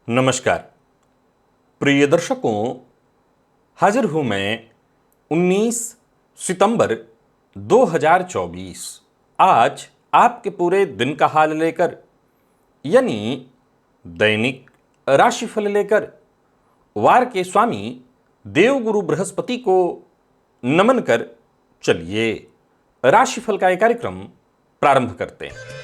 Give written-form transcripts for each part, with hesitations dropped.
नमस्कार प्रिय दर्शकों, हाजिर हूं मैं 19 सितंबर 2024 आज आपके पूरे दिन का हाल लेकर, यानी दैनिक राशिफल लेकर वार के स्वामी देवगुरु बृहस्पति को नमन कर चलिए राशिफल का एक कार्यक्रम प्रारंभ करते हैं।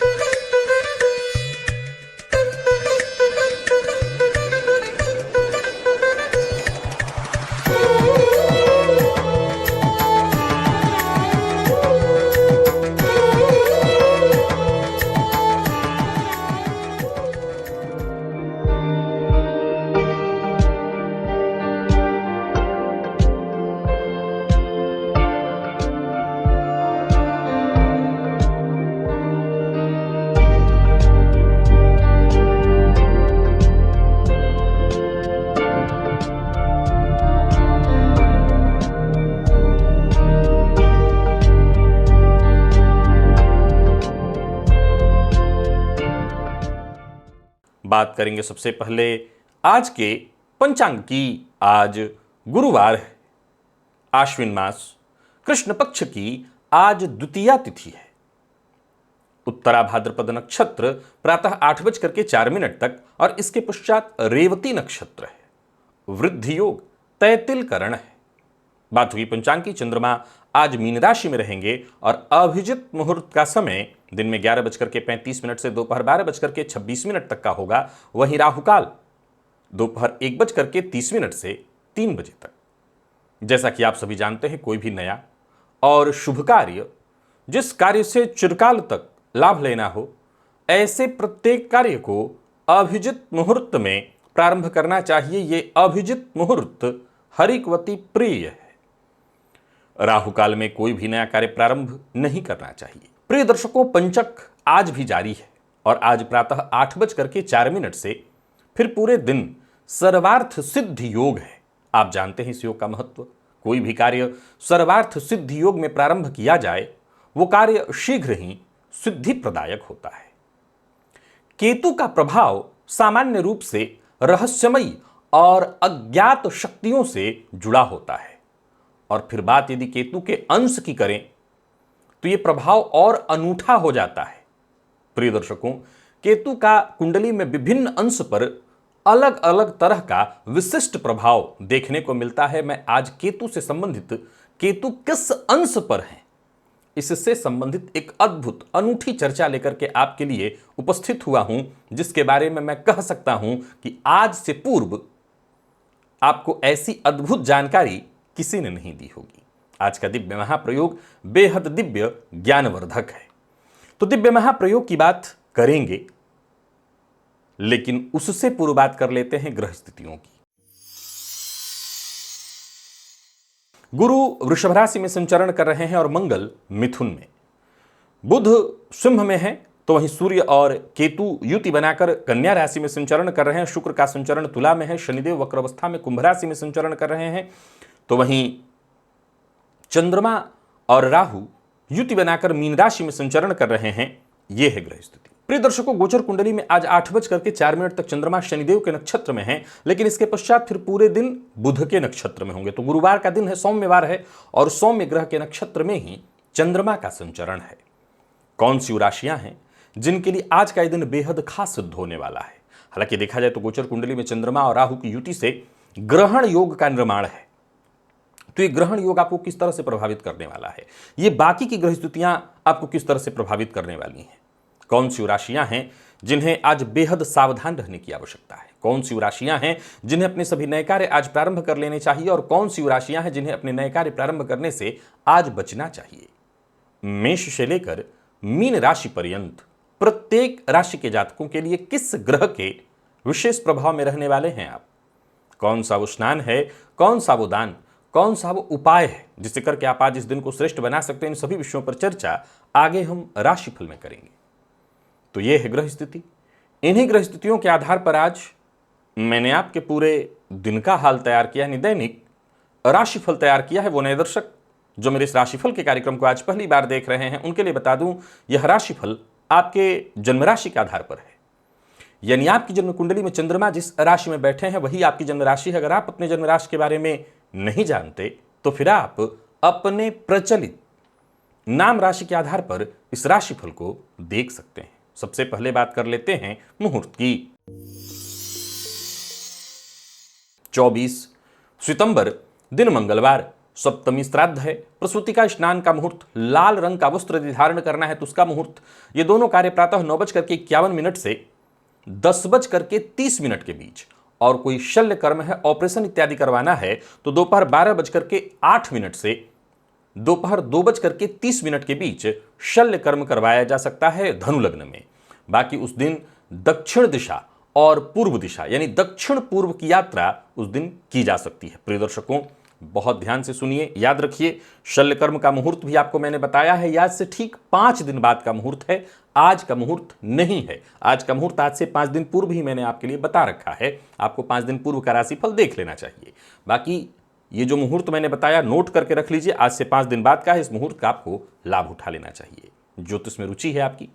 बात करेंगे सबसे पहले आज के पंचांग की। आज गुरुवार है, आश्विन मास कृष्ण पक्ष की आज द्वितीया तिथि है। उत्तरा भाद्रपद नक्षत्र प्रातः 8:04 तक और इसके पश्चात रेवती नक्षत्र है। वृद्धि योग तैतिल करण है। बात हुई पंचांग की। चंद्रमा आज मीन राशि में रहेंगे और अभिजित मुहूर्त का समय दिन में 11:35 से दोपहर 12:26 तक का होगा। वहीं राहुकाल दोपहर 1:30 से 3 बजे तक। जैसा कि आप सभी जानते हैं, कोई भी नया और शुभ कार्य, जिस कार्य से चिरकाल तक लाभ लेना हो, ऐसे प्रत्येक कार्य को अभिजित मुहूर्त में प्रारंभ करना चाहिए। ये अभिजित मुहूर्त हरिकवती प्रिय है। राहुकाल में कोई भी नया कार्य प्रारंभ नहीं करना चाहिए। प्रिय दर्शकों, पंचक आज भी जारी है और आज प्रातः 8:04 से फिर पूरे दिन सर्वार्थ सिद्धि योग है। आप जानते हैं इस योग का महत्व। कोई भी कार्य सर्वार्थ सिद्धि योग में प्रारंभ किया जाए, वो कार्य शीघ्र ही सिद्धि प्रदायक होता है। केतु का प्रभाव सामान्य रूप से रहस्यमयी और अज्ञात शक्तियों से जुड़ा होता है। और फिर बात यदि केतु के अंश की करें तो यह प्रभाव और अनूठा हो जाता है। प्रिय दर्शकों, केतु का कुंडली में विभिन्न अंश पर अलग अलग तरह का विशिष्ट प्रभाव देखने को मिलता है। मैं आज केतु से संबंधित, केतु किस अंश पर है, इससे संबंधित एक अद्भुत अनूठी चर्चा लेकर के आपके लिए उपस्थित हुआ हूं, जिसके बारे में मैं कह सकता हूं कि आज से पूर्व आपको ऐसी अद्भुत जानकारी किसी ने नहीं दी होगी। आज का दिव्य महाप्रयोग बेहद दिव्य ज्ञानवर्धक है। तो दिव्य महाप्रयोग की बात करेंगे, लेकिन उससे पूर्व बात कर लेते हैं ग्रह स्थितियों की। गुरु वृषभ राशि में संचरण कर रहे हैं और मंगल मिथुन में। बुध सिंह में है, तो वहीं सूर्य और केतु युति बनाकर कन्या राशि में संचरण कर रहे हैं। शुक्र का संचरण तुला में है। शनिदेव वक्र अवस्था में कुंभ राशि में संचरण कर रहे हैं। तो वहीं चंद्रमा और राहु युति बनाकर मीन राशि में संचरण कर रहे हैं। यह है ग्रह स्थिति। प्रिय दर्शकों, गोचर कुंडली में आज 8:04 तक चंद्रमा शनिदेव के नक्षत्र में है, लेकिन इसके पश्चात फिर पूरे दिन बुध के नक्षत्र में होंगे। तो गुरुवार का दिन है, सौम्यवार है, और सौम्य ग्रह के नक्षत्र में ही चंद्रमा का संचरण है। कौन सी राशियां हैं जिनके लिए आज का दिन बेहद खास सिद्ध होने वाला है? हालांकि देखा जाए तो गोचर कुंडली में चंद्रमा और राहु की युति से ग्रहण योग का निर्माण है। तो ये ग्रहण योग आपको किस तरह से प्रभावित करने वाला है, ये बाकी की ग्रह स्थितियां आपको किस तरह से प्रभावित करने वाली हैं? कौन सी राशियां हैं जिन्हें आज बेहद सावधान रहने की आवश्यकता है? कौन सी राशियां हैं जिन्हें अपने सभी नए कार्य आज प्रारंभ कर लेने चाहिए, और कौन सी राशियां हैं जिन्हें अपने नए कार्य प्रारंभ करने से आज बचना चाहिए? मेष से लेकर मीन राशि पर्यंत प्रत्येक राशि के जातकों के लिए किस ग्रह के विशेष प्रभाव में रहने वाले हैं आप? कौन सा वो स्नान है, कौन सा वो दान, कौन सा वो उपाय है जिससे करके आप आज इस दिन को श्रेष्ठ बना सकते हैं? इन सभी विषयों पर चर्चा आगे हम राशिफल में करेंगे। तो यह है ग्रह स्थिति। इन्हीं ग्रह स्थितियों के आधार पर आज मैंने आपके पूरे दिन का हाल तैयार किया, यानी दैनिक राशिफल तैयार किया है। वो नए दर्शक जो मेरे इस राशिफल के कार्यक्रम को आज पहली बार देख रहे हैं, उनके लिए बता दूं, यह राशिफल आपके जन्म राशि के आधार पर है। यानी आपकी जन्म कुंडली में चंद्रमा जिस राशि में बैठे हैं वही आपकी जन्म राशि है। अगर आप अपने जन्म राशि के बारे में नहीं जानते तो फिर आप अपने प्रचलित नाम राशि के आधार पर इस राशिफल को देख सकते हैं। सबसे पहले बात कर लेते हैं मुहूर्त की। 24 सितंबर दिन मंगलवार, सप्तमी श्राद्ध है। प्रसूति का स्नान का मुहूर्त, लाल रंग का वस्त्र यदि धारण करना है तो उसका मुहूर्त। ये दोनों कार्य प्रातः 9:51 से 10:30 के बीच। और कोई शल्य कर्म है, ऑपरेशन इत्यादि करवाना है तो दोपहर 12:08 से दोपहर 2:30 के बीच शल्य कर्म करवाया जा सकता है धनु लग्न में। बाकी उस दिन दक्षिण दिशा और पूर्व दिशा यानी दक्षिण पूर्व की यात्रा उस दिन की जा सकती है। प्रिय दर्शकों, बहुत ध्यान से सुनिए, याद रखिए, शल्य कर्म का मुहूर्त भी आपको मैंने बताया है, आज से ठीक 5 दिन बाद का मुहूर्त है, आज का मुहूर्त नहीं है। आज का मुहूर्त आज से 5 दिन पूर्व ही मैंने आपके लिए बता रखा है, आपको 5 दिन पूर्व का राशिफल देख लेना चाहिए। बाकी ये जो मुहूर्त मैंने बताया नोट करके रख लीजिए, आज से 5 दिन बाद का है, इस मुहूर्त का आपको लाभ उठा लेना चाहिए। ज्योतिष में रुचि है आपकी,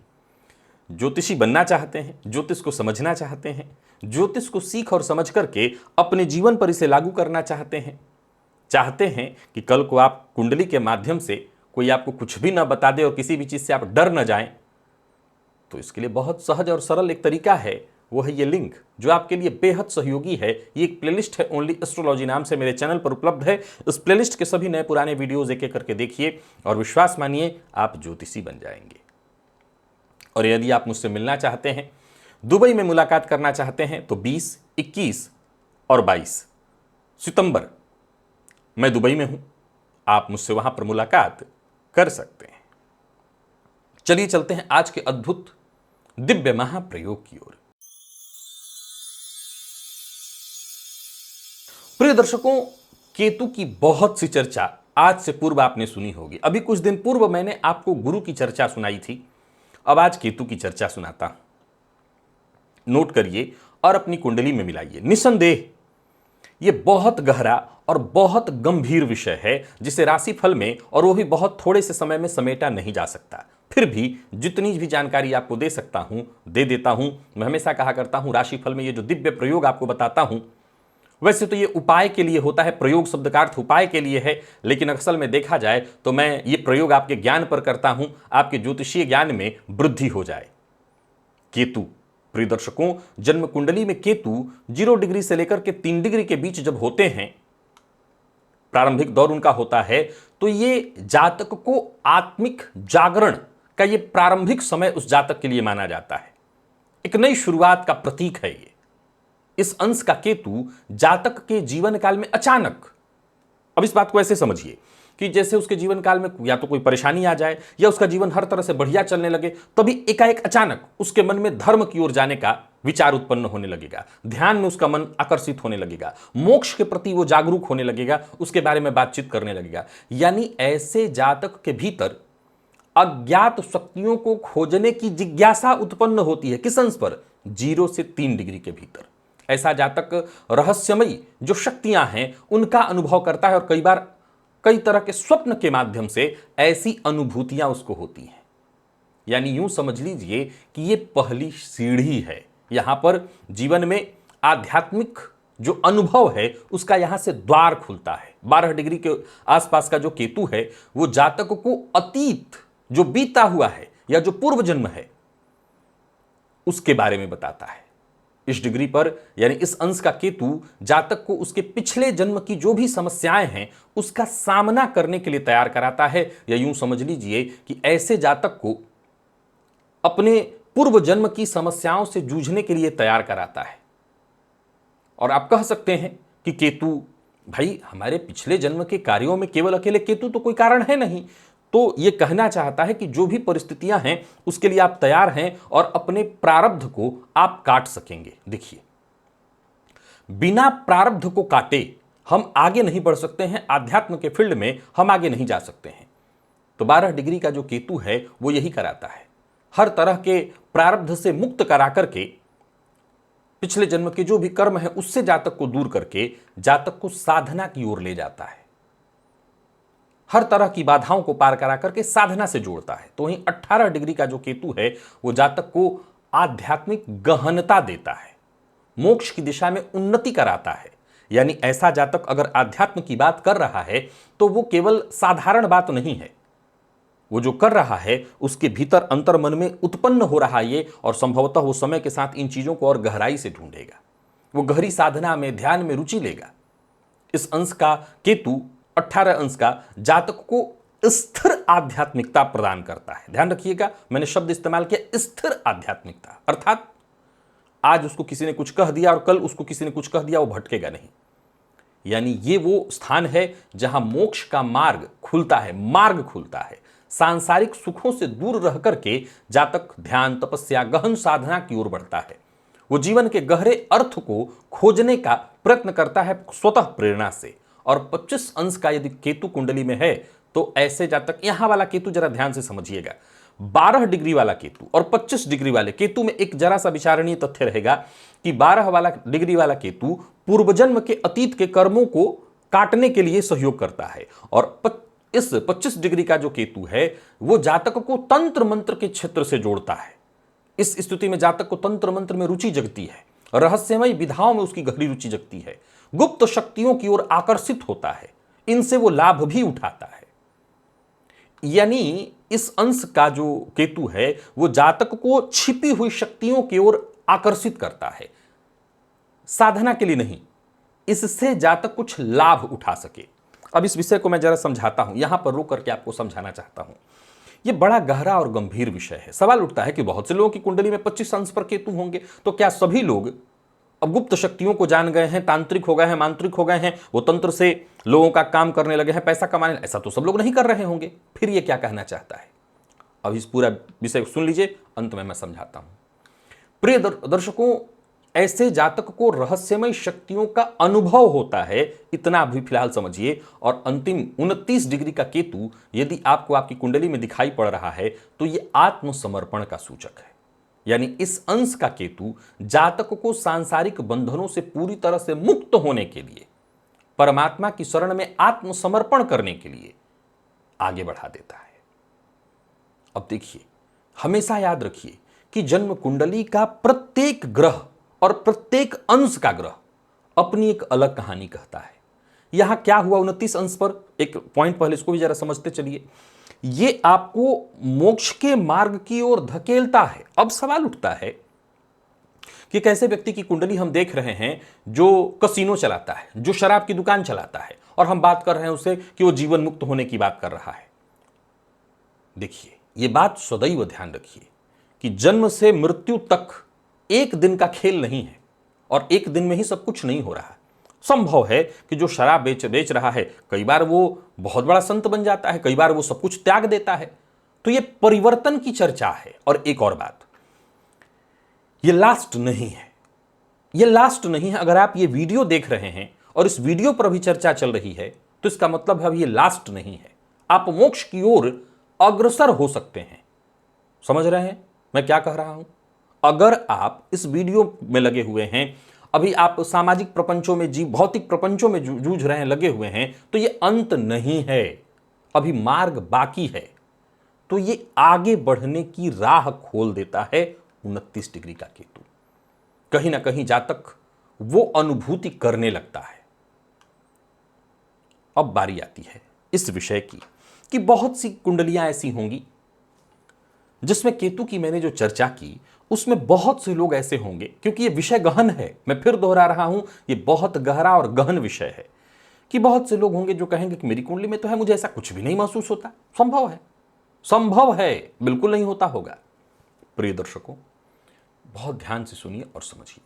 ज्योतिषी बनना चाहते हैं, ज्योतिष को समझना चाहते हैं, ज्योतिष को सीख और समझ करके अपने जीवन पर इसे लागू करना चाहते हैं कि कल को आप कुंडली के माध्यम से कोई आपको कुछ भी ना बता दे और किसी भी चीज से आप डर न जाएं, तो इसके लिए बहुत सहज और सरल एक तरीका है, वो है ये लिंक जो आपके लिए बेहद सहयोगी है। ये एक प्लेलिस्ट है, ओनली एस्ट्रोलॉजी नाम से मेरे चैनल पर उपलब्ध है। इस प्लेलिस्ट के सभी नए पुराने वीडियोज एक एक करके देखिए और विश्वास मानिए आप ज्योतिषी बन जाएंगे। और यदि आप मुझसे मिलना चाहते हैं, दुबई में मुलाकात करना चाहते हैं तो 20, 21 और 22 सितंबर मैं दुबई में हूं, आप मुझसे वहां पर मुलाकात कर सकते हैं। चलिए चलते हैं आज के अद्भुत दिव्य महाप्रयोग की ओर। प्रिय दर्शकों, केतु की बहुत सी चर्चा आज से पूर्व आपने सुनी होगी। अभी कुछ दिन पूर्व मैंने आपको गुरु की चर्चा सुनाई थी, अब आज केतु की चर्चा सुनाता हूं। नोट करिए और अपनी कुंडली में मिलाइए। निसंदेह ये बहुत गहरा और बहुत गंभीर विषय है जिसे राशिफल में, और वो भी बहुत थोड़े से समय में, समेटा नहीं जा सकता। फिर भी जितनी भी जानकारी आपको दे सकता हूं दे देता हूं। मैं हमेशा कहा करता हूं राशिफल में ये जो दिव्य प्रयोग आपको बताता हूं, वैसे तो ये उपाय के लिए होता है, प्रयोग शब्द का अर्थ उपाय के लिए है, लेकिन असल में देखा जाए तो मैं ये प्रयोग आपके ज्ञान पर करता हूं, आपके ज्योतिषीय ज्ञान में वृद्धि हो जाए। केतु, प्रिय दर्शकों, जन्म कुंडली में केतु 0 डिग्री से लेकर के 3 डिग्री के बीच जब होते हैं, प्रारंभिक दौर उनका होता है, तो ये जातक को आत्मिक जागरण का ये प्रारंभिक समय उस जातक के लिए माना जाता है। एक नई शुरुआत का प्रतीक है ये। इस अंश का केतु जातक के जीवन काल में अचानक, अब इस बात को ऐसे समझिए कि जैसे उसके जीवन काल में या तो कोई परेशानी आ जाए या उसका जीवन हर तरह से बढ़िया चलने लगे, तभी एकाएक अचानक उसके मन में धर्म की ओर जाने का विचार उत्पन्न होने लगेगा, ध्यान में उसका मन आकर्षित होने लगेगा, मोक्ष के प्रति वो जागरूक होने लगेगा, उसके बारे में बातचीत करने लगेगा। यानी ऐसे जातक के भीतर अज्ञात शक्तियों को खोजने की जिज्ञासा उत्पन्न होती है। किस अंश पर? 0 से 3 डिग्री के भीतर। ऐसा जातक रहस्यमयी जो शक्तियां हैं उनका अनुभव करता है और कई बार कई तरह के स्वप्न के माध्यम से ऐसी अनुभूतियां उसको होती हैं। यानी यूं समझ लीजिए कि ये पहली सीढ़ी है, यहां पर जीवन में आध्यात्मिक जो अनुभव है उसका यहां से द्वार खुलता है। 12 डिग्री के आसपास का जो केतु है वो जातक को अतीत जो बीता हुआ है या जो पूर्व जन्म है उसके बारे में बताता है। इस डिग्री पर यानी इस अंश का केतु जातक को उसके पिछले जन्म की जो भी समस्याएं हैं उसका सामना करने के लिए तैयार कराता है, या यूं समझ लीजिए कि ऐसे जातक को अपने पूर्व जन्म की समस्याओं से जूझने के लिए तैयार कराता है। और आप कह सकते हैं कि केतु, भाई हमारे पिछले जन्म के कार्यों में केवल अकेले केतु तो कोई कारण है नहीं, तो यह कहना चाहता है कि जो भी परिस्थितियां हैं उसके लिए आप तैयार हैं और अपने प्रारब्ध को आप काट सकेंगे। देखिए, बिना प्रारब्ध को काटे हम आगे नहीं बढ़ सकते हैं, आध्यात्म के फील्ड में हम आगे नहीं जा सकते हैं। तो 12 डिग्री का जो केतु है वो यही कराता है, हर तरह के प्रारब्ध से मुक्त करा करके पिछले जन्म के जो भी कर्म है उससे जातक को दूर करके जातक को साधना की ओर ले जाता है, हर तरह की बाधाओं को पार करा करके साधना से जोड़ता है। तो वहीं 18 डिग्री का जो केतु है वो जातक को आध्यात्मिक गहनता देता है, मोक्ष की दिशा में उन्नति कराता है। यानी ऐसा जातक अगर आध्यात्म की बात कर रहा है तो वो केवल साधारण बात नहीं है, वो जो कर रहा है उसके भीतर अंतर मन में उत्पन्न हो रहा है ये, और संभवतः वो समय के साथ इन चीजों को और गहराई से ढूंढेगा, वो गहरी साधना में, ध्यान में रुचि लेगा। इस अंश का केतु 18 अंश का जातक को स्थिर आध्यात्मिकता प्रदान करता है। ध्यान रखिएगा, मैंने शब्द इस्तेमाल किया स्थिर आध्यात्मिकता, अर्थात आज उसको किसी ने कुछ कह दिया और कल उसको किसी ने कुछ कह दिया, वो भटकेगा नहीं। यानी ये वो स्थान है जहां मोक्ष का मार्ग खुलता है, मार्ग खुलता है। सांसारिक सुखों से दूर रह करके जातक ध्यान, तपस्या, गहन साधना की ओर बढ़ता है। वो जीवन के गहरे अर्थ को खोजने का प्रयत्न करता है स्वतः प्रेरणा से। और 25 अंश का यदि केतु कुंडली में है तो ऐसे जातक, यहां वाला केतु जरा ध्यान से समझिएगा, 12 डिग्री वाला केतु और 25 डिग्री वाले केतु में एक जरा सा विचारणीय तथ्य रहेगा कि 12 वाला डिग्री वाला केतु पूर्वजन्म के अतीत के कर्मों को काटने के लिए सहयोग करता है, और इस 25 डिग्री का जो केतु है वो जातक को तंत्र मंत्र के क्षेत्र से जोड़ता है। इस स्थिति में जातक को तंत्र मंत्र में रुचि जगती है, रहस्यमय विधाओं में उसकी गहरी रुचि जगती है, गुप्त शक्तियों की ओर आकर्षित होता है, इनसे वो लाभ भी उठाता है। यानी इस अंश का जो केतु है वो जातक को छिपी हुई शक्तियों की ओर आकर्षित करता है, साधना के लिए नहीं, इससे जातक कुछ लाभ उठा सके। अब इस विषय को मैं जरा समझाता हूं, यहां पर रुक करके आपको समझाना चाहता हूं। यह बड़ा गहरा और गंभीर विषय है। सवाल उठता है कि बहुत से लोगों की कुंडली में 25 अंश पर केतु होंगे, तो क्या सभी लोग अब गुप्त शक्तियों को जान गए हैं, तांत्रिक हो गए हैं, मांत्रिक हो गए हैं, वो तंत्र से लोगों का काम करने लगे हैं, पैसा कमाने? ऐसा तो सब लोग नहीं कर रहे होंगे। फिर ये क्या कहना चाहता है? अब इस पूरा विषय सुन लीजिए, अंत में मैं समझाता हूं। प्रिय दर्शकों, ऐसे जातक को रहस्यमय शक्तियों का अनुभव होता है, इतना भी फिलहाल समझिए। और अंतिम 29 डिग्री का केतु यदि आपको आपकी कुंडली में दिखाई पड़ रहा है तो यह आत्मसमर्पण का सूचक है। यानी इस अंश का केतु जातक को सांसारिक बंधनों से पूरी तरह से मुक्त होने के लिए, परमात्मा की शरण में आत्मसमर्पण करने के लिए आगे बढ़ा देता है। अब देखिए, हमेशा याद रखिए कि जन्म कुंडली का प्रत्येक ग्रह और प्रत्येक अंश का ग्रह अपनी एक अलग कहानी कहता है। यहां क्या हुआ 29 अंश पर, एक पॉइंट पहले इसको भी जरा समझते चलिए। ये आपको मोक्ष के मार्ग की ओर धकेलता है। अब सवाल उठता है कि कैसे व्यक्ति की कुंडली हम देख रहे हैं जो कसीनो चलाता है, जो शराब की दुकान चलाता है, और हम बात कर रहे हैं उसे कि वो जीवन मुक्त होने की बात कर रहा है। देखिए, ये बात सदैव ध्यान रखिए कि जन्म से मृत्यु तक एक दिन का खेल नहीं है, और एक दिन में ही सब कुछ नहीं हो रहा है। संभव है कि जो शराब बेच रहा है, कई बार वो बहुत बड़ा संत बन जाता है, कई बार वो सब कुछ त्याग देता है। तो ये परिवर्तन की चर्चा है। और एक और बात, ये लास्ट नहीं है, ये लास्ट नहीं है। अगर आप ये वीडियो देख रहे हैं और इस वीडियो पर भी चर्चा चल रही है तो इसका मतलब है अब ये लास्ट नहीं है। आप मोक्ष की ओर अग्रसर हो सकते हैं। समझ रहे हैं मैं क्या कह रहा हूं? अगर आप इस वीडियो में लगे हुए हैं, अभी आप सामाजिक प्रपंचों में, भौतिक प्रपंचों में जूझ रहे हैं, लगे हुए हैं, तो ये अंत नहीं है, अभी मार्ग बाकी है। तो ये आगे बढ़ने की राह खोल देता है 29 डिग्री का केतु। कहीं ना कहीं जातक वो अनुभूति करने लगता है। अब बारी आती है इस विषय की कि बहुत सी कुंडलियां ऐसी होंगी जिसमें केतु की मैंने जो चर्चा की उसमें बहुत से लोग ऐसे होंगे, क्योंकि ये विषय गहन है, मैं फिर दोहरा रहा हूं, ये बहुत गहरा और गहन विषय है, कि बहुत से लोग होंगे जो कहेंगे कि मेरी कुंडली में तो है, मुझे ऐसा कुछ भी नहीं महसूस होता। संभव है, संभव है, बिल्कुल नहीं होता होगा। प्रिय दर्शकों, बहुत ध्यान से सुनिए और समझिए।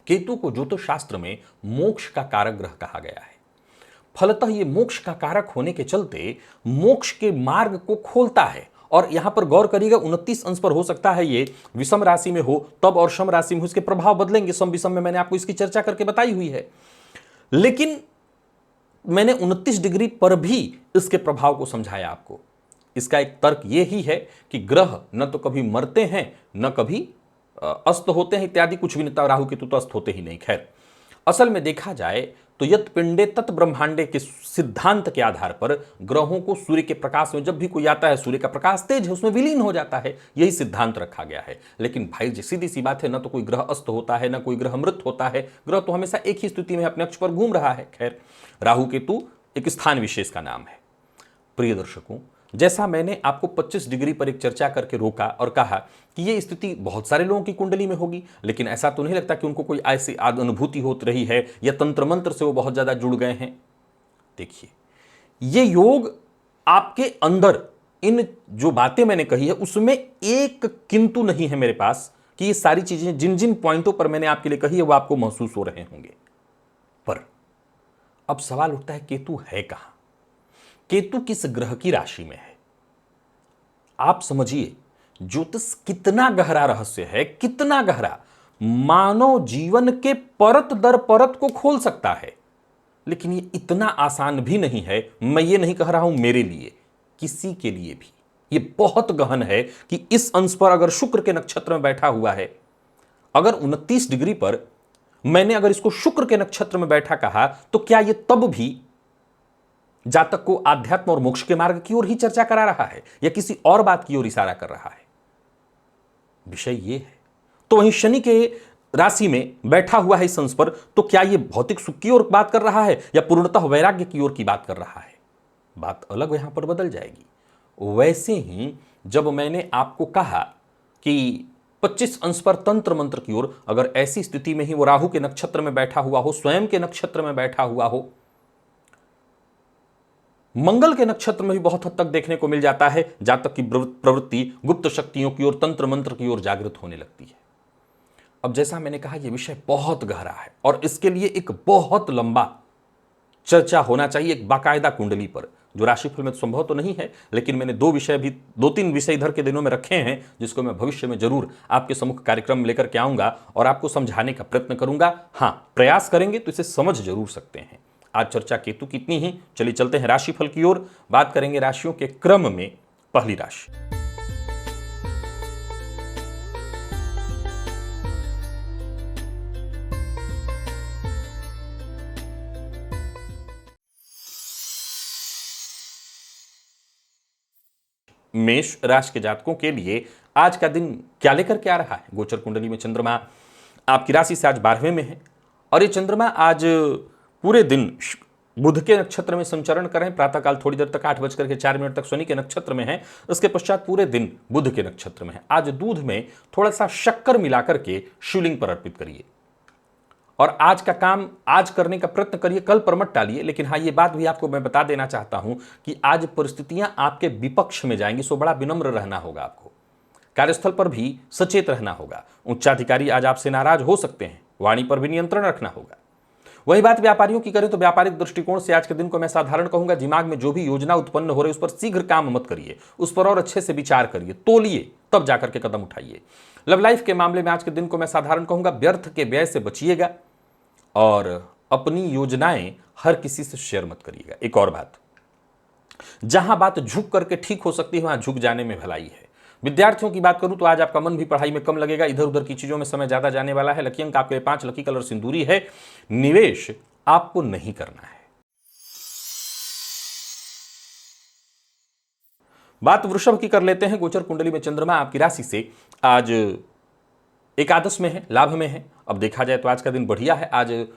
केतु को ज्योतिष शास्त्र में मोक्ष का कारक ग्रह कहा गया है। फलतः ये मोक्ष का कारक होने के चलते मोक्ष के मार्ग को खोलता है। और यहां पर गौर करिएगा, 29 अंश पर हो सकता है ये विषम राशि में हो तब, और शम राशि में हो, इसके प्रभाव बदलेंगे। सम विषम में मैंने आपको इसकी चर्चा करके बताई हुई है, लेकिन मैंने 29 डिग्री पर भी इसके प्रभाव को समझाया आपको। इसका एक तर्क ये ही है कि ग्रह न तो कभी मरते हैं, न कभी अस्त होते हैं, इत्यादि कुछ भी नहीं। राहु केतु तो अस्त होते ही नहीं। खैर, असल में देखा जाए तो यत पिंडे तत् ब्रह्मांडे के सिद्धांत के आधार पर ग्रहों को सूर्य के प्रकाश में जब भी कोई आता है, सूर्य का प्रकाश तेज है, उसमें विलीन हो जाता है। यही सिद्धांत रखा गया है। लेकिन भाई जी सीधी सी बात है, ना तो कोई ग्रह अस्त होता है, ना कोई ग्रह मृत होता है। ग्रह तो हमेशा एक ही स्थिति में अपने अक्ष पर घूम रहा है। खैर, राहु केतु एक स्थान विशेष का नाम है। प्रिय दर्शकों, जैसा मैंने आपको 25 डिग्री पर एक चर्चा करके रोका और कहा कि यह स्थिति बहुत सारे लोगों की कुंडली में होगी, लेकिन ऐसा तो नहीं लगता कि उनको कोई ऐसी अनुभूति होती रही है या तंत्र मंत्र से वो बहुत ज्यादा जुड़ गए हैं। देखिए, ये योग आपके अंदर इन जो बातें मैंने कही है उसमें एक किंतु नहीं है मेरे पास कि ये सारी चीजें जिन जिन पॉइंटों पर मैंने आपके लिए कही है वो आपको महसूस हो रहे होंगे। पर अब सवाल उठता है, केतु है कहां? केतु किस ग्रह की राशि में है? आप समझिए ज्योतिष कितना गहरा रहस्य है, कितना गहरा, मानव जीवन के परत दर परत को खोल सकता है। लेकिन ये इतना आसान भी नहीं है। मैं ये नहीं कह रहा हूं मेरे लिए, किसी के लिए भी ये बहुत गहन है कि इस अंश पर अगर शुक्र के नक्षत्र में बैठा हुआ है, अगर 29 डिग्री पर मैंने अगर इसको शुक्र के नक्षत्र में बैठा कहा, तो क्या यह तब भी जातक को आध्यात्म और मोक्ष के मार्ग की ओर ही चर्चा करा रहा है या किसी और बात की ओर इशारा कर रहा है? विषय यह है। तो वहीं शनि के राशि में बैठा हुआ है इस अंश पर, तो क्या यह भौतिक सुख की ओर बात कर रहा है या पूर्णतः वैराग्य की ओर की बात कर रहा है? बात अलग यहां पर बदल जाएगी। वैसे ही जब मैंने आपको कहा कि 25 अंश पर तंत्र मंत्र की ओर, अगर ऐसी स्थिति में ही वो राहु के नक्षत्र में बैठा हुआ हो, स्वयं के नक्षत्र में बैठा हुआ हो, मंगल के नक्षत्र में भी बहुत हद तक देखने को मिल जाता है, जातक की प्रवृत्ति गुप्त शक्तियों की ओर, तंत्र मंत्र की ओर जागृत होने लगती है। अब जैसा मैंने कहा, यह विषय बहुत गहरा है और इसके लिए एक बहुत लंबा चर्चा होना चाहिए, एक बाकायदा कुंडली पर, जो राशिफल में संभव तो नहीं है। लेकिन मैंने दो तीन विषय इधर के दिनों में रखे हैं, जिसको मैं भविष्य में जरूर आपके सम्मुख कार्यक्रम लेकर के आऊंगा और आपको समझाने का प्रयत्न करूंगा। हां, प्रयास करेंगे तो इसे समझ जरूर सकते हैं। आज चर्चा केतु की इतनी ही। चलिए चलते हैं राशिफल की ओर। बात करेंगे राशियों के क्रम में। पहली राशि मेष राशि के जातकों के लिए आज का दिन क्या लेकर के आ रहा है? गोचर कुंडली में चंद्रमा आपकी राशि से आज 12वें में है और ये चंद्रमा आज पूरे दिन बुध के नक्षत्र में संचरण करें। प्रातःकाल थोड़ी देर तक 8:04 तक शनि के नक्षत्र में है, उसके पश्चात पूरे दिन बुध के नक्षत्र में है। आज दूध में थोड़ा सा शक्कर मिलाकर के शिवलिंग पर अर्पित करिए और आज का काम आज करने का प्रयत्न करिए, कल पर मत टालिए। लेकिन हाँ, ये बात भी आपको मैं बता देना चाहता हूं कि आज परिस्थितियां आपके विपक्ष में जाएंगी, सो बड़ा विनम्र रहना होगा आपको। कार्यस्थल पर भी सचेत रहना होगा। उच्चाधिकारी आज आपसे नाराज हो सकते हैं, वाणी पर भी नियंत्रण रखना होगा। वही बात व्यापारियों की करें तो व्यापारिक दृष्टिकोण से आज के दिन को मैं साधारण कहूंगा, दिमाग में जो भी योजना उत्पन्न हो रही है उस पर शीघ्र काम मत करिए, उस पर और अच्छे से विचार करिए, तोलिए, तब जाकर के कदम उठाइए। लव लाइफ के मामले में आज के दिन को मैं साधारण कहूंगा, व्यर्थ के व्यय से बचिएगा और अपनी योजनाएं हर किसी से शेयर मत करिएगा। एक और बात, जहां बात झुक करके ठीक हो सकती है वहां झुक जाने में भलाई है। विद्यार्थियों की बात करूं तो आज आपका मन भी पढ़ाई में कम लगेगा, इधर उधर की चीजों में समय ज्यादा जाने वाला है। लकी अंक आपके 5, लकी कलर सिंदूरी है। निवेश आपको नहीं करना है। बात वृषभ की कर लेते हैं। गोचर कुंडली में चंद्रमा आपकी राशि से आज एकादश में है, लाभ में है। अब देखा जाए तो आज का दिन बढ़िया है। आज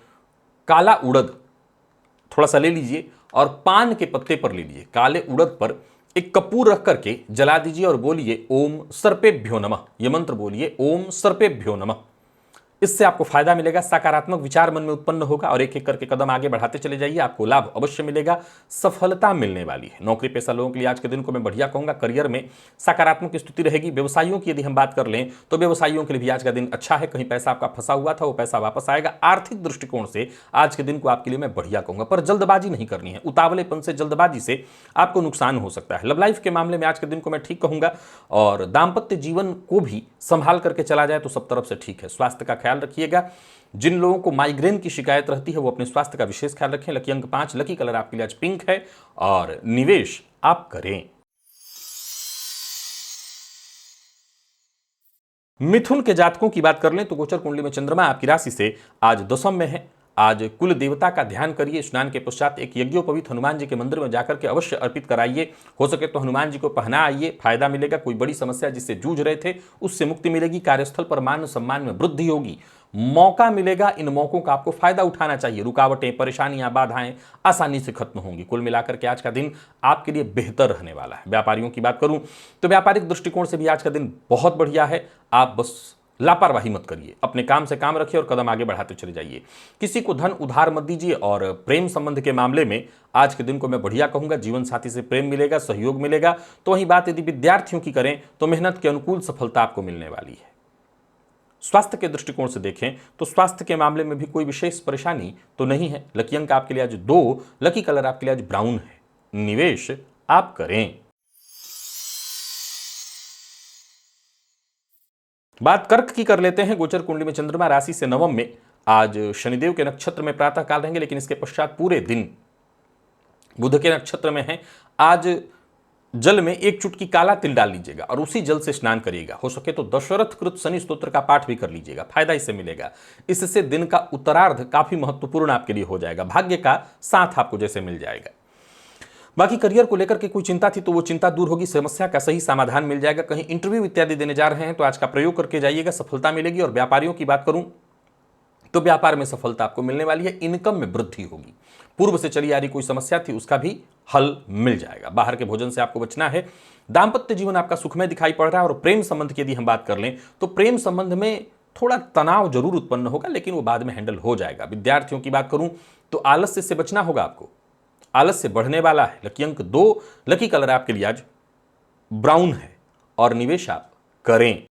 काला उड़द थोड़ा सा ले लीजिए और पान के पत्ते पर ले लीजिए, काले उड़द पर एक कपूर रख करके जला दीजिए और बोलिए ओम सर्पेभ्यो नमः। यह मंत्र बोलिए ओम सर्पेभ्यो नमः। इससे आपको फायदा मिलेगा, सकारात्मक विचार मन में उत्पन्न होगा और एक एक करके कदम आगे बढ़ाते चले जाइए, आपको लाभ अवश्य मिलेगा, सफलता मिलने वाली है। नौकरी पेशा लोगों के लिए आज के दिन को मैं बढ़िया कहूंगा, करियर में सकारात्मक स्थिति रहेगी। व्यवसायियों की यदि हम बात कर लें तो व्यवसायियों के लिए भी आज का दिन अच्छा है। कहीं पैसा आपका फंसा हुआ था वो पैसा वापस आएगा। आर्थिक दृष्टिकोण से आज के दिन को आपके लिए मैं बढ़िया कहूंगा, पर जल्दबाजी नहीं करनी है। उतावलेपन से, जल्दबाजी से आपको नुकसान हो सकता है। लव लाइफ के मामले में आज के दिन को मैं ठीक कहूंगा और दाम्पत्य जीवन को भी संभाल करके चला जाए तो सब तरफ से ठीक है। स्वास्थ्य का ख्याल रखिएगा। जिन लोगों को माइग्रेन की शिकायत रहती है वो अपने स्वास्थ्य का विशेष ख्याल रखें। लकी अंक 5, लकी कलर आपके लिए आज पिंक है और निवेश आप करें। मिथुन के जातकों की बात कर लें तो गोचर कुंडली में चंद्रमा आपकी राशि से आज दशम में है। आज कुल देवता का ध्यान करिए। स्नान के पश्चात एक यज्ञोपवीत हनुमान जी के मंदिर में जाकर के अवश्य अर्पित कराइए। हो सके तो हनुमान जी को पहना आइए, फायदा मिलेगा। कोई बड़ी समस्या जिससे जूझ रहे थे उससे मुक्ति मिलेगी। कार्यस्थल पर मान सम्मान में वृद्धि होगी। मौका मिलेगा, इन मौकों का आपको फायदा उठाना चाहिए। रुकावटें, परेशानियां, बाधाएं आसानी से खत्म होंगी। कुल मिलाकर के आज का दिन आपके लिए बेहतर रहने वाला है। व्यापारियों की बात करूं तो व्यापारिक दृष्टिकोण से भी आज का दिन बहुत बढ़िया है। आप बस लापरवाही मत करिए, अपने काम से काम रखिए और कदम आगे बढ़ाते चले जाइए। किसी को धन उधार मत दीजिए। और प्रेम संबंध के मामले में आज के दिन को मैं बढ़िया कहूंगा। जीवन साथी से प्रेम मिलेगा, सहयोग मिलेगा। तो वही बात यदि विद्यार्थियों की करें तो मेहनत के अनुकूल सफलता आपको मिलने वाली है। स्वास्थ्य के दृष्टिकोण से देखें तो स्वास्थ्य के मामले में भी कोई विशेष परेशानी तो नहीं है। लकी अंक आपके लिए आज 2, लकी कलर आपके लिए आज ब्राउन है। निवेश आप करें। बात कर्क की कर लेते हैं। गोचर कुंडली में चंद्रमा राशि से नवम में आज शनिदेव के नक्षत्र में प्रातः काल रहेंगे, लेकिन इसके पश्चात पूरे दिन बुध के नक्षत्र में है। आज जल में एक चुटकी काला तिल डाल लीजिएगा और उसी जल से स्नान करिएगा। हो सके तो दशरथ कृत शनि स्तोत्र का पाठ भी कर लीजिएगा, फायदा इससे मिलेगा। इससे दिन का उत्तरार्ध काफी महत्वपूर्ण आपके लिए हो जाएगा। भाग्य का साथ आपको जैसे मिल जाएगा। बाकी करियर को लेकर के कोई चिंता थी तो वो चिंता दूर होगी। समस्या का सही समाधान मिल जाएगा। कहीं इंटरव्यू इत्यादि देने जा रहे हैं तो आज का प्रयोग करके जाइएगा, सफलता मिलेगी। और व्यापारियों की बात करूं तो व्यापार में सफलता आपको मिलने वाली है। इनकम में वृद्धि होगी। पूर्व से चली आ रही कोई समस्या थी उसका भी हल मिल जाएगा। बाहर के भोजन से आपको बचना है। दाम्पत्य जीवन आपका सुखमय दिखाई पड़ रहा है। और प्रेम संबंध की यदि हम बात कर लें तो प्रेम संबंध में थोड़ा तनाव जरूर उत्पन्न होगा, लेकिन वो बाद में हैंडल हो जाएगा। विद्यार्थियों की बात करूं तो आलस्य से बचना होगा आपको। आलस्य बढ़ने वाला है। लकी अंक 2, लकी कलर आपके लिए आज ब्राउन है। और निवेश आप करें।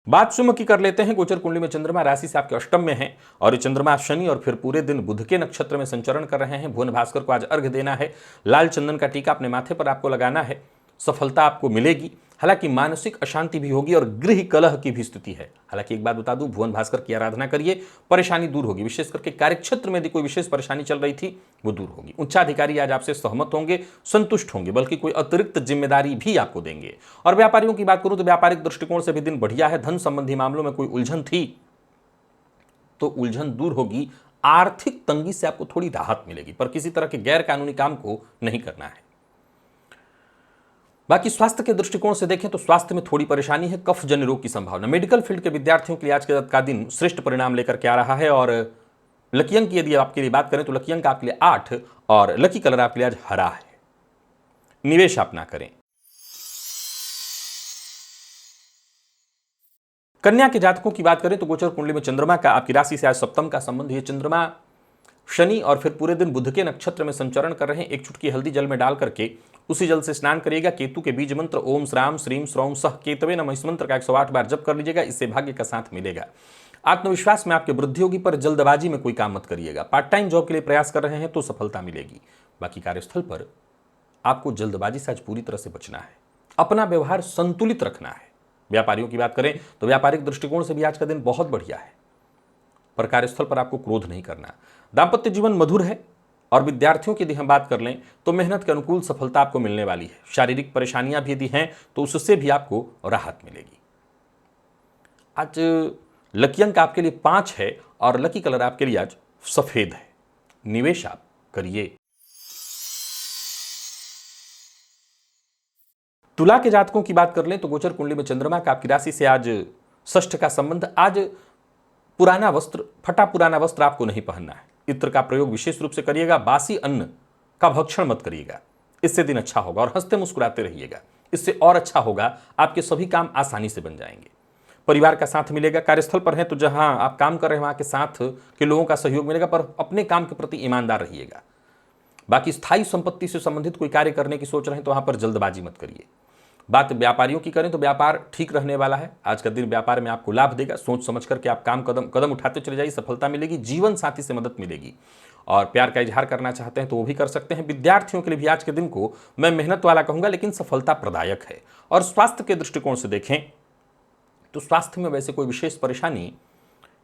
बात शुभ की कर लेते हैं। गोचर कुंडली में चंद्रमा राशि से आपके अष्टम में है और ये चंद्रमा शनि और फिर पूरे दिन बुध के नक्षत्र में संचरण कर रहे हैं। भुवन भास्कर को आज अर्घ्य देना है। लाल चंदन का टीका अपने माथे पर आपको लगाना है। सफलता आपको मिलेगी। हालांकि मानसिक अशांति भी होगी और गृह कलह की भी स्थिति है। हालांकि एक बात बता दूं, भुवन भास्कर की आराधना करिए, परेशानी दूर होगी। विशेष करके कार्यक्षेत्र में यदि कोई विशेष परेशानी चल रही थी वो दूर होगी। उच्चाधिकारी आज आपसे सहमत होंगे, संतुष्ट होंगे, बल्कि कोई अतिरिक्त जिम्मेदारी भी आपको देंगे। और व्यापारियों की बात करूं तो व्यापारिक दृष्टिकोण से भी दिन बढ़िया है। धन संबंधी मामलों में कोई उलझन थी तो उलझन दूर होगी। आर्थिक तंगी से आपको थोड़ी राहत मिलेगी, पर किसी तरह के गैर कानूनी काम को नहीं करना है। बाकी स्वास्थ्य के दृष्टिकोण से देखें तो स्वास्थ्य में थोड़ी परेशानी है। कफ जन्य रोग की संभावना। मेडिकल फील्ड के विद्यार्थियों के लिए आज का दिन श्रेष्ठ परिणाम लेकर के आ रहा है। और लकी अंक की यदि आपके लिए बात करें तो लकी अंक आपके लिए 8 और लकी कलर आपके लिए आज हरा है। निवेश आप ना करें। कन्या के जातकों की बात करें तो गोचर कुंडली में चंद्रमा का आपकी राशि से आज सप्तम का संबंध है। चंद्रमा शनि और फिर पूरे दिन बुध के नक्षत्र में संचरण कर रहे हैं। एक चुटकी हल्दी जल में डाल करके उसी जल से स्नान करिएगा। केतु के बीज मंत्र ओम श्राम श्रीम श्रौम सह केतवे नमः इस मंत्र का 108 बार जप कर लीजिएगा। इससे भाग्य का साथ मिलेगा। आत्मविश्वास में आपकी वृद्धि होगी, पर जल्दबाजी में कोई काम मत करिएगा। पार्ट टाइम जॉब के लिए प्रयास कर रहे हैं तो सफलता मिलेगी। बाकी कार्यस्थल पर आपको जल्दबाजी से आज पूरी तरह से बचना है। अपना व्यवहार संतुलित रखना है। व्यापारियों की बात करें तो व्यापारिक दृष्टिकोण से भी आज का दिन बहुत बढ़िया है, पर कार्यस्थल पर आपको क्रोध नहीं करना। दाम्पत्य जीवन मधुर है। और विद्यार्थियों की यदि हम बात कर लें तो मेहनत के अनुकूल सफलता आपको मिलने वाली है। शारीरिक परेशानियां भी यदि हैं तो उससे भी आपको राहत मिलेगी। आज लकी अंक आपके लिए 5 है और लकी कलर आपके लिए आज सफेद है। निवेश आप करिए। तुला के जातकों की बात कर लें तो गोचर कुंडली में चंद्रमा का आपकी राशि से आज षष्ठ का संबंध। आज पुराना वस्त्र, फटा पुराना वस्त्र आपको नहीं पहनना है। इत्र का प्रयोग विशेष रूप से करिएगा। बासी अन्न का भक्षण मत करिएगा, इससे दिन अच्छा होगा। और हंसते मुस्कुराते रहिएगा, इससे और अच्छा होगा। आपके सभी काम आसानी से बन जाएंगे। परिवार का साथ मिलेगा। कार्यस्थल पर है तो जहां आप काम कर रहे हैं वहां के साथ के लोगों का सहयोग मिलेगा, पर अपने काम के प्रति ईमानदार रहिएगा। बाकी स्थायी संपत्ति से संबंधित कोई कार्य करने की सोच रहे हैं तो वहां पर जल्दबाजी मत करिए। बात व्यापारियों की करें तो व्यापार ठीक रहने वाला है। आज का दिन व्यापार में आपको लाभ देगा। सोच समझ करके आप कदम उठाते चले जाइए, सफलता मिलेगी। जीवन साथी से मदद मिलेगी। और प्यार का इजहार करना चाहते हैं तो वो भी कर सकते हैं। विद्यार्थियों के लिए भी आज के दिन को मैं मेहनत वाला कहूंगा, लेकिन सफलता प्रदायक है। और स्वास्थ्य के दृष्टिकोण से देखें तो स्वास्थ्य में वैसे कोई विशेष परेशानी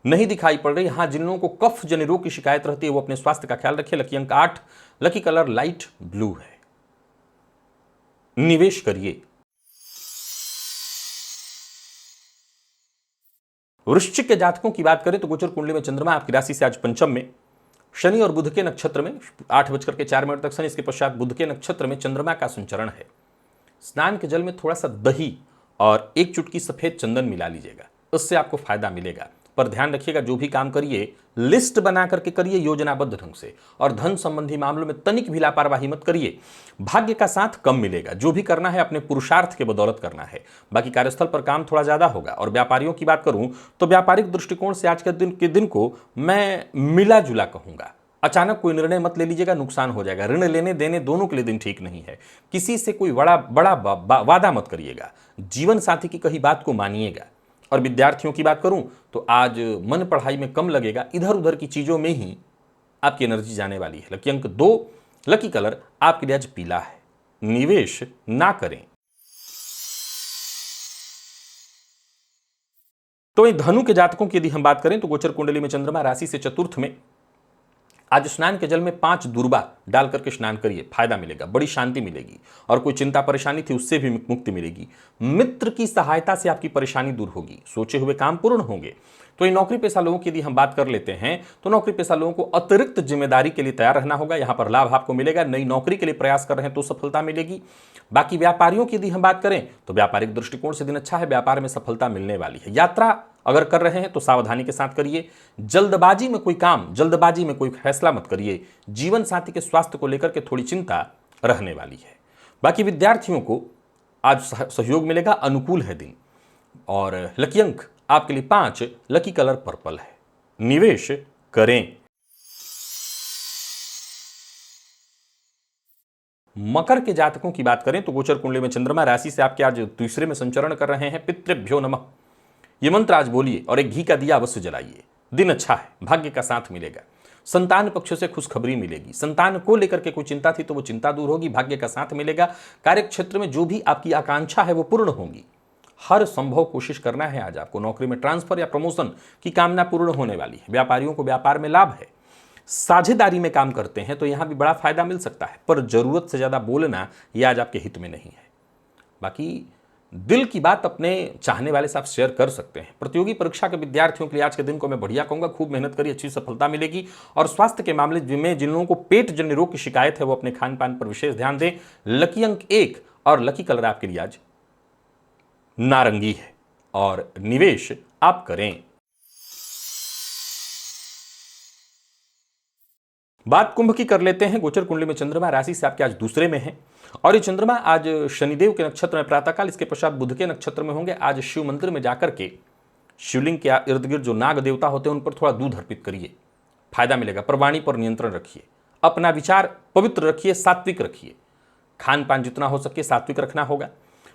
नहीं दिखाई पड़ रही। हाँ, जिन लोगों को कफ जन्य रोग की शिकायत रहती है वो अपने स्वास्थ्य का ख्याल रखिए। लकी अंक 8, लकी कलर लाइट ब्लू है। निवेश करिए। वृश्चिक के जातकों की बात करें तो गोचर कुंडली में चंद्रमा आपकी राशि से आज पंचम में, शनि और बुध के नक्षत्र में 8:04 तक शनि, इसके पश्चात बुध के नक्षत्र में चंद्रमा का संचरण है। स्नान के जल में थोड़ा सा दही और एक चुटकी सफेद चंदन मिला लीजिएगा, उससे आपको फायदा मिलेगा। पर ध्यान रखिएगा, जो भी काम करिए लिस्ट बना करके करिए, योजनाबद्ध ढंग से, और धन संबंधी मामलों में तनिक भी लापरवाही मत करिए। भाग्य का साथ कम मिलेगा। जो भी करना है अपने पुरुषार्थ के बदौलत करना है। बाकी कार्यस्थल पर काम थोड़ा ज्यादा होगा। और व्यापारियों की बात करूं तो व्यापारिक दृष्टिकोण से आज के दिन को मैं मिला जुला कहूंगा। अचानक कोई निर्णय मत ले लीजिएगा, नुकसान हो जाएगा। ऋण लेने देने दोनों के लिए दिन ठीक नहीं है। किसी से कोई बड़ा वादा मत करिएगा। जीवन साथी की कही बात को मानिएगा। और विद्यार्थियों की बात करूं तो आज मन पढ़ाई में कम लगेगा, इधर उधर की चीजों में ही आपकी एनर्जी जाने वाली है। लकी अंक 2, लकी कलर आपके लिए आज पीला है। निवेश ना करें। तो इन धनु के जातकों की यदि हम बात करें तो गोचर कुंडली में चंद्रमा राशि से चतुर्थ में, आज स्नान के जल में 5 दूर्बा डाल करके स्नान करिए, फायदा मिलेगा, बड़ी शांति मिलेगी। और कोई चिंता परेशानी थी उससे भी मुक्ति मिलेगी। मित्र की सहायता से आपकी परेशानी दूर होगी, सोचे हुए काम पूर्ण होंगे। तो इन नौकरी पेशा लोगों की यदि हम बात कर लेते हैं तो नौकरी पेशा लोगों को अतिरिक्त जिम्मेदारी के लिए तैयार रहना होगा। यहां पर लाभ आपको मिलेगा। नई नौकरी के लिए प्रयास कर रहे हैं तो सफलता मिलेगी। बाकी व्यापारियों की यदि हम बात करें तो व्यापारिक दृष्टिकोण से दिन अच्छा है, व्यापार में सफलता मिलने वाली है। यात्रा अगर कर रहे हैं तो सावधानी के साथ करिए। जल्दबाजी में कोई काम, जल्दबाजी में कोई फैसला मत करिए। जीवन साथी के स्वास्थ्य को लेकर के थोड़ी चिंता रहने वाली है। बाकी विद्यार्थियों को आज सहयोग मिलेगा, अनुकूल है दिन। और लकी अंक आपके लिए 5, लकी कलर पर्पल है। निवेश करें। मकर के जातकों की बात करें तो गोचर कुंडली में चंद्रमा राशि से आपके आज तीसरे में संचरण कर रहे हैं। पितृभ्यो नमः, ये मंत्र आज बोलिए और एक घी का दिया अवश्य जलाइए। दिन अच्छा है, भाग्य का साथ मिलेगा। संतान पक्ष से खुशखबरी मिलेगी। संतान को लेकर के कोई चिंता थी तो वो चिंता दूर होगी, भाग्य का साथ मिलेगा। कार्य क्षेत्र में जो भी आपकी आकांक्षा है वो पूर्ण होगी। हर संभव कोशिश करना है आज आपको। नौकरी में ट्रांसफर या प्रमोशन की कामना पूर्ण होने वाली है। व्यापारियों को व्यापार में लाभ है। साझेदारी में काम करते हैं तो यहां भी बड़ा फायदा मिल सकता है, पर जरूरत से ज्यादा बोलना यह आज आपके हित में नहीं है। बाकी दिल की बात अपने चाहने वाले से आप शेयर कर सकते हैं। प्रतियोगी परीक्षा के विद्यार्थियों के लिए आज के दिन को मैं बढ़िया कहूंगा। खूब मेहनत करिए, अच्छी सफलता मिलेगी। और स्वास्थ्य के मामले में जिन लोगों को पेट जन्य रोग की शिकायत है वो अपने खान पान पर विशेष ध्यान दें। लकी अंक 1 और लकी कलर आपके लिए आज नारंगी है। और निवेश आप करें। बात कुंभ की कर लेते हैं। गोचर कुंडली में चंद्रमा राशि से आपके आज दूसरे में है। और ये चंद्रमा आज शनिदेव के नक्षत्र में प्रातःकाल, इसके पश्चात बुध के नक्षत्र में होंगे। आज शिव मंदिर में जाकर के शिवलिंग के इर्द गिर्द जो नाग देवता होते हैं उन पर थोड़ा दूध अर्पित करिए, फायदा मिलेगा। पर वाणी पर नियंत्रण रखिए, अपना विचार पवित्र रखिए, सात्विक रखिए। खान पान जितना हो सके सात्विक रखना होगा।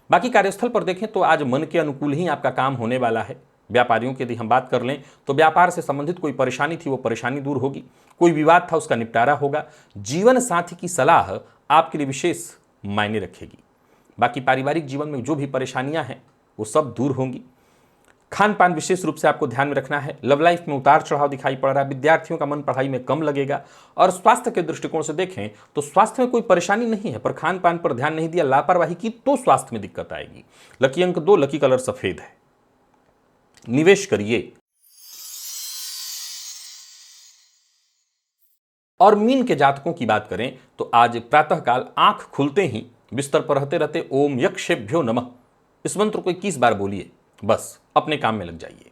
बाकी कार्यस्थल पर देखें तो आज मन के अनुकूल ही आपका काम होने वाला है। व्यापारियों की यदि हम बात कर लें तो व्यापार से संबंधित कोई परेशानी थी वो परेशानी दूर होगी। कोई विवाद था उसका निपटारा होगा। जीवन साथी की सलाह आपके लिए विशेष मायने रखेगी। बाकी पारिवारिक जीवन में जो भी परेशानियां हैं वो सब दूर होंगी। खान पान विशेष रूप से आपको ध्यान में रखना है। लव लाइफ में उतार चढ़ाव दिखाई पड़ रहा है। विद्यार्थियों का मन पढ़ाई में कम लगेगा। और स्वास्थ्य के दृष्टिकोण से देखें तो स्वास्थ्य में कोई परेशानी नहीं है, पर खान पान पर ध्यान नहीं दिया, लापरवाही की तो स्वास्थ्य में दिक्कत आएगी। लकी अंक 2, लकी कलर सफेद है। निवेश करिए। और मीन के जातकों की बात करें तो आज प्रातःकाल आंख खुलते ही बिस्तर पर रहते ओम यक्षेभ्यो नमः इस मंत्र को 21 बार बोलिए, बस अपने काम में लग जाइए।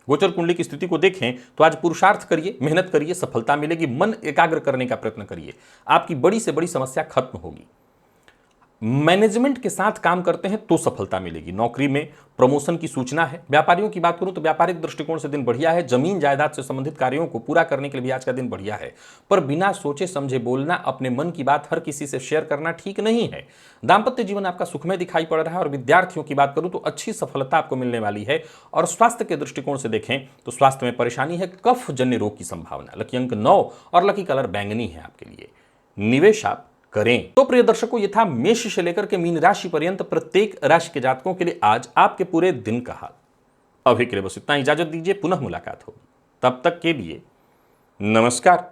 गोचर कुंडली की स्थिति को देखें तो आज पुरुषार्थ करिए, मेहनत करिए, सफलता मिलेगी। मन एकाग्र करने का प्रयत्न करिए, आपकी बड़ी से बड़ी समस्या खत्म होगी। मैनेजमेंट के साथ काम करते हैं तो सफलता मिलेगी। नौकरी में प्रमोशन की सूचना है। व्यापारियों की बात करूं तो व्यापारिक दृष्टिकोण से दिन बढ़िया है। जमीन जायदाद से संबंधित कार्यों को पूरा करने के लिए भी आज का दिन बढ़िया है। पर बिना सोचे समझे बोलना, अपने मन की बात हर किसी से शेयर करना ठीक नहीं है। दाम्पत्य जीवन आपका सुखमय दिखाई पड़ रहा है। और विद्यार्थियों की बात करूं तो अच्छी सफलता आपको मिलने वाली है। और स्वास्थ्य के दृष्टिकोण से देखें तो स्वास्थ्य में परेशानी है, कफ जन्य रोग की संभावना। लकी अंक 9 और लकी कलर बैंगनी है आपके लिए। निवेश आप करें। तो प्रिय दर्शकों, ये था मेष से लेकर के मीन राशि पर्यंत प्रत्येक राशि के जातकों के लिए आज आपके पूरे दिन का हाल। अभी के लिए बस इतना, इजाजत दीजिए, पुनः मुलाकात होगी। तब तक के लिए नमस्कार।